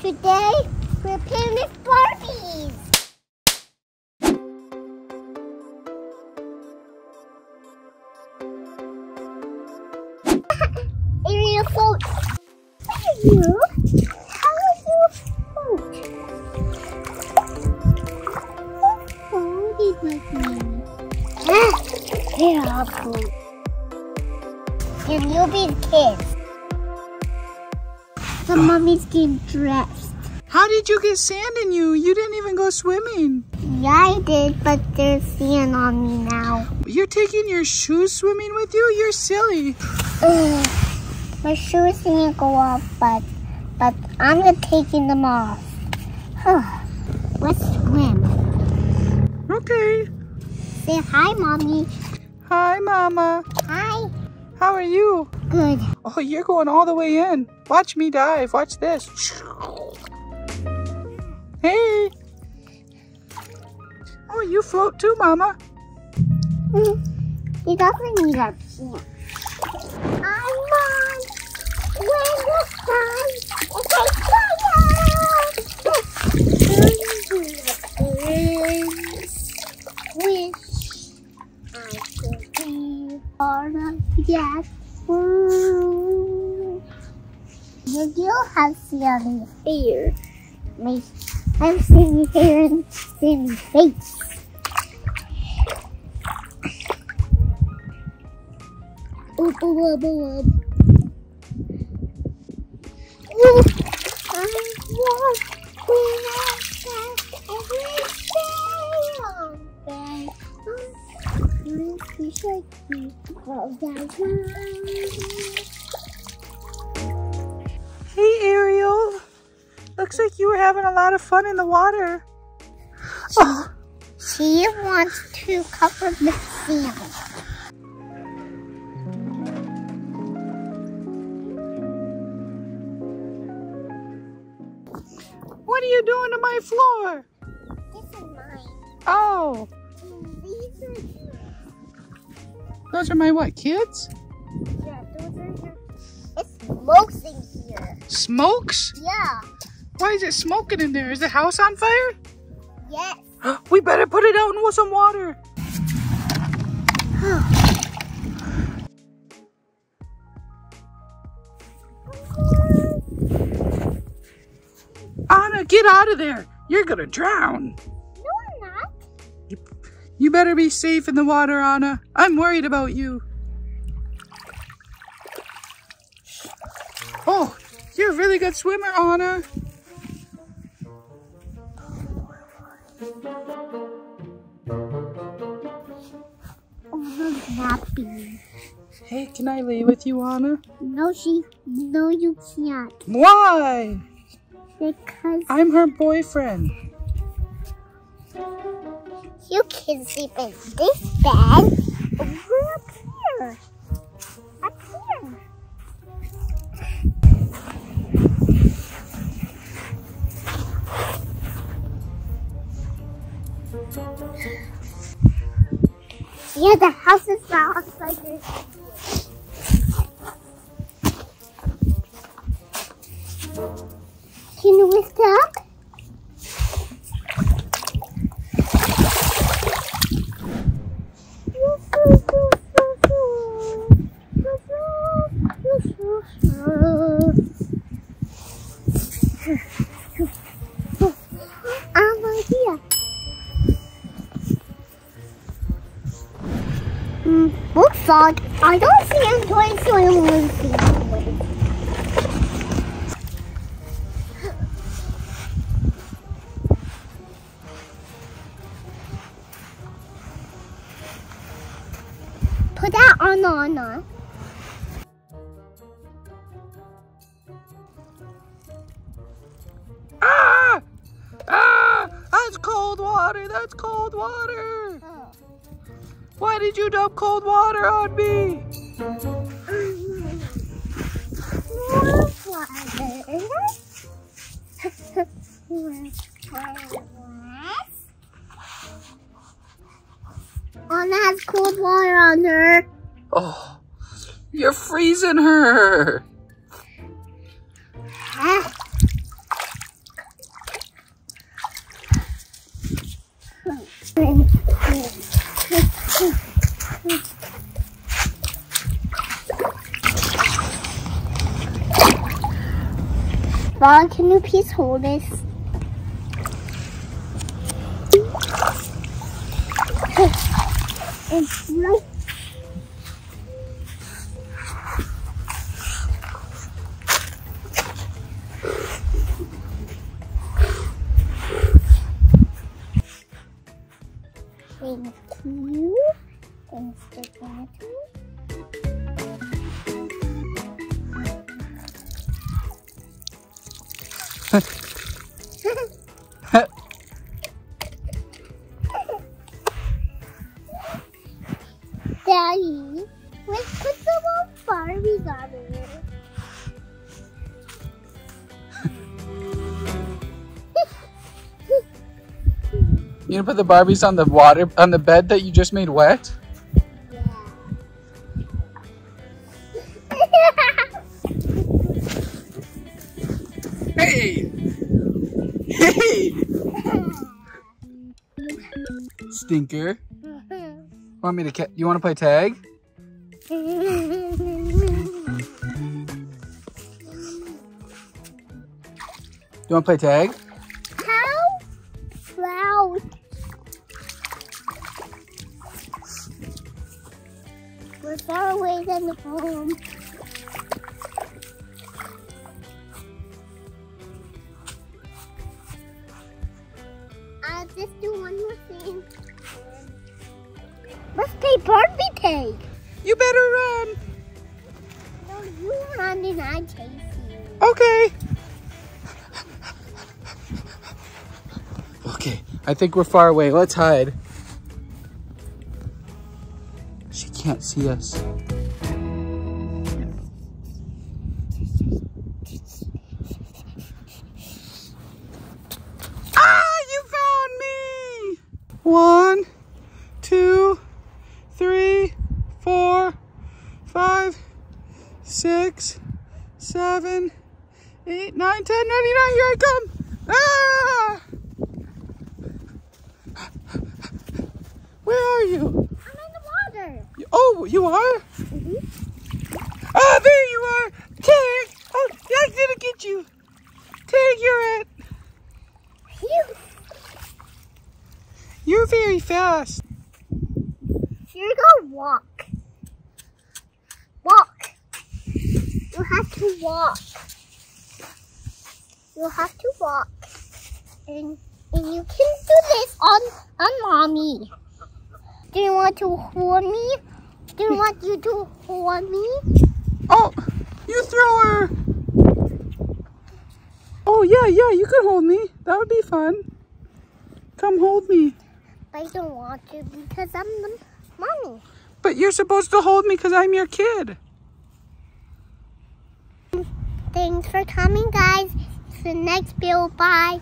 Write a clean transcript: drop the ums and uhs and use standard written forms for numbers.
Today, we're playing with Barbies. Ariel floats. What are you? How are you float? Floating with me. They're all cool. And you'll be the kids. The mommy's getting dressed. How did you get sand in you? You didn't even go swimming. Yeah, I did, but there's sand on me now. You're taking your shoes swimming with you? You're silly. My shoes didn't go off, but I'm not taking them off. Let's swim. Okay. Say hi, Mommy. Hi, Mama. Hi. How are you? Good. Oh, you're going all the way in. Watch me dive. Watch this. Hey. Oh, you float too, Mama. He doesn't need our pants. I'm on when the sun wish I could be part of that world. You do have silly hair. I'm silly hair and silly face. Ooh, ooh, ooh, ooh, ooh. I want Hey, Ariel. Looks like you were having a lot of fun in the water. She wants to cover the sand. What are you doing to my floor? This is mine. Oh. These are yours. Those are my what, kids? Yeah, those are yours. It smokes in here. Smokes? Yeah. Why is it smoking in there? Is the house on fire? Yes. We better put it out in some water. Anna, get out of there. You're gonna drown. No, I'm not. You better be safe in the water, Anna. I'm worried about you. Oh, you're a really good swimmer, Anna. Oh, I'm happy. Hey, can I lay with you, Anna? No, you can't. Why? Because I'm her boyfriend. you can sleep in this bed over up here. Up here. Yeah, the house is now outside this. Can you lift up? Looks like I don't see any toys, so I want to see toys. Put that on Anna. Ah! Ah! That's cold water! That's cold water! Oh. Why did you dump cold water on me? Anna has cold water on her. Oh, you're freezing her. Mom, can you please hold this? It's right. Thank you. Thanks for that. Daddy, let's put some more Barbies on it. You gonna put the Barbies on the water, on the bed that you just made wet? Hey! Hey! Stinker. Want me to? You want to play tag? You want to play tag? How loud? We're far away than the home. I'll just do one more thing. Let's play Barbie tag. You better run. No, you run and I chase you. Okay. Okay, I think we're far away. Let's hide. She can't see us. Ah, you found me! 1, 2, 3, 4, 5, 6, 7, 8, 9, 10, 99. Here I come. Ah! Where are you? I'm in the water. Oh, you are? Mm-hmm. Ah, there you are. Tag. Oh, I didn't get you. Tag, you're it. Phew. You're very fast. You're gonna walk. Walk. You have to walk. You have to walk. And you can do this on mommy. Do you want to hold me? Do you want you to hold me? Oh, you throw her. Oh, yeah, you can hold me. That would be fun. Come hold me. I don't want to because I'm the mommy. But you're supposed to hold me because I'm your kid. Thanks for coming, guys. See you next video. Bye.